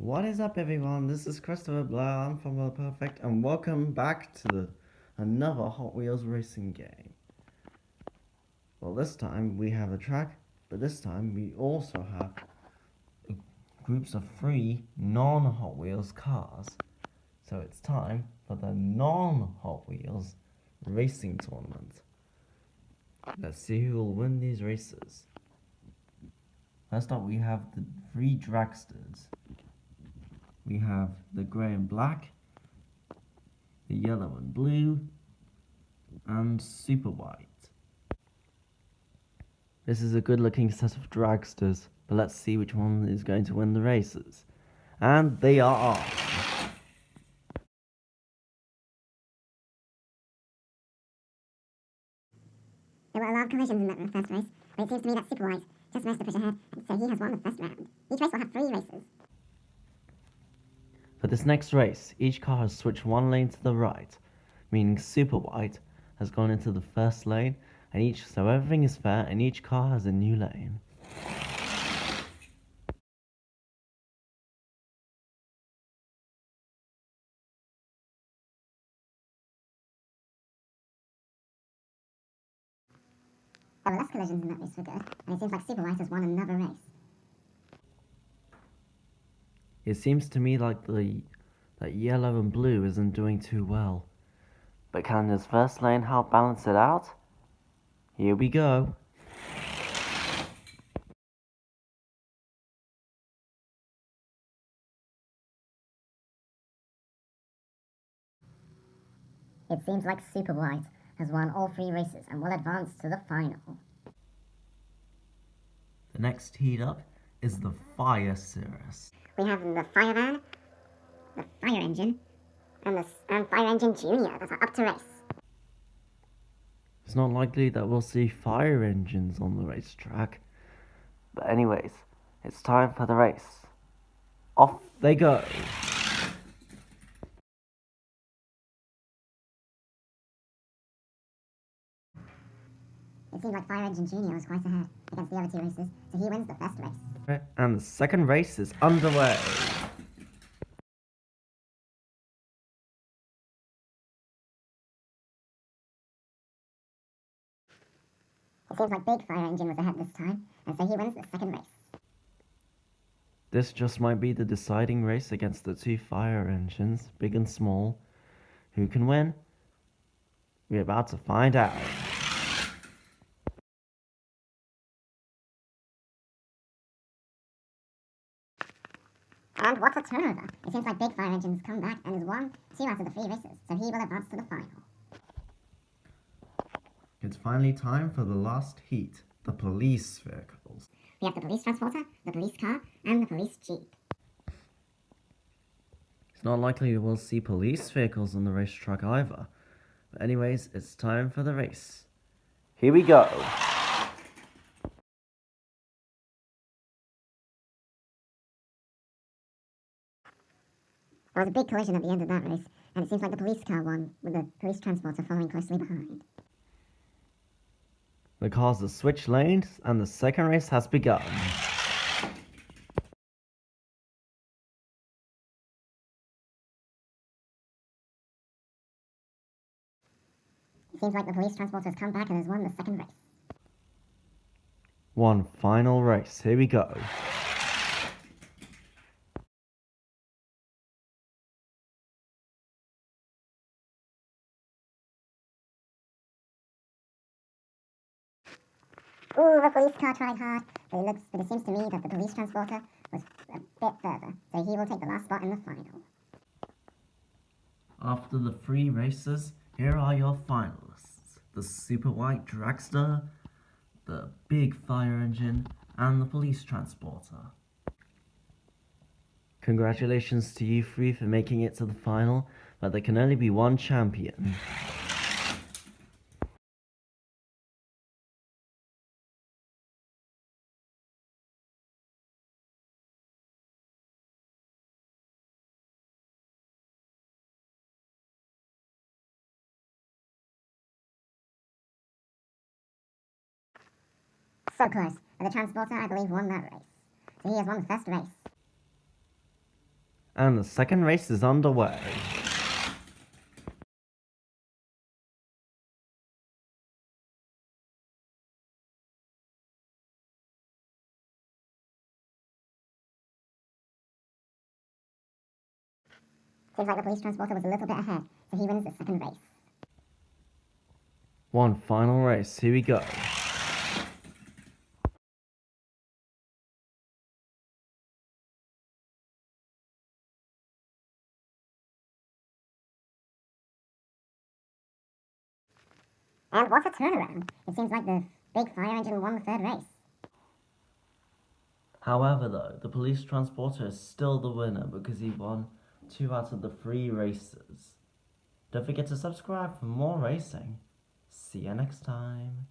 What is up, everyone? This is Christopher Blair. I'm from World Perfect, and welcome back to another Hot Wheels racing game. Well, this time we have a track, but this time we also have groups of 3 non-Hot Wheels cars. So it's time for the non-Hot Wheels racing tournament. Let's see who will win these races. First up, we have the 3 dragsters. We have the grey and black, the yellow and blue, and super white. This is a good looking set of dragsters, but let's see which one is going to win the races. And they are off. There were a lot of collisions in that first race, but it seems to me that Super White just managed to push ahead, so he has won the first round. Each race will have 3 races. For this next race, each car has switched one lane to the right, meaning Super White has gone into the first lane, and so everything is fair and each car has a new lane. There were less collisions in that race for good, and it seems like Super White has won another race. It seems to me like that yellow and blue isn't doing too well. But can this first lane help balance it out? Here we go. It seems like Super White has won all 3 races and will advance to the final. The next heat up is the Fire Cirrus. We have the Fire Van, the Fire Engine, and Fire Engine Junior that are up to race. It's not likely that we'll see fire engines on the racetrack. But anyways, it's time for the race. Off they go. It seems like Fire Engine Junior was quite ahead against the other 2 races, so he wins the first race. And the second race is underway. It seems like Big Fire Engine was ahead this time, and so he wins the second race. This just might be the deciding race against the 2 fire engines, big and small. Who can win? We're about to find out. And what a turnover! It seems like Big Fire Engine has come back and has won 2 out of the 3 races, so he will advance to the final. It's finally time for the last heat, the police vehicles. We have the police transporter, the police car, and the police jeep. It's not likely we'll see police vehicles on the racetrack either. But anyways, it's time for the race. Here we go. There was a big collision at the end of that race, and it seems like the police car won, with the police transporter following closely behind. The cars have switched lanes, and the second race has begun. It seems like the police transporter has come back and has won the second race. One final race. Here we go. Ooh, the police car tried hard, but it seems to me that the police transporter was a bit further, so he will take the last spot in the final. After the 3 races, here are your finalists. The Super White Dragster, the Big Fire Engine, and the Police Transporter. Congratulations to you 3 for making it to the final, but there can only be one champion. So close, but the transporter, I believe, won that race. So he has won the first race. And the second race is underway. Seems like the police transporter was a little bit ahead, so he wins the second race. One final race, here we go. And what a turnaround! It seems like the big fire engine won the third race. However though, the police transporter is still the winner because he won 2 out of the 3 races. Don't forget to subscribe for more racing. See you next time.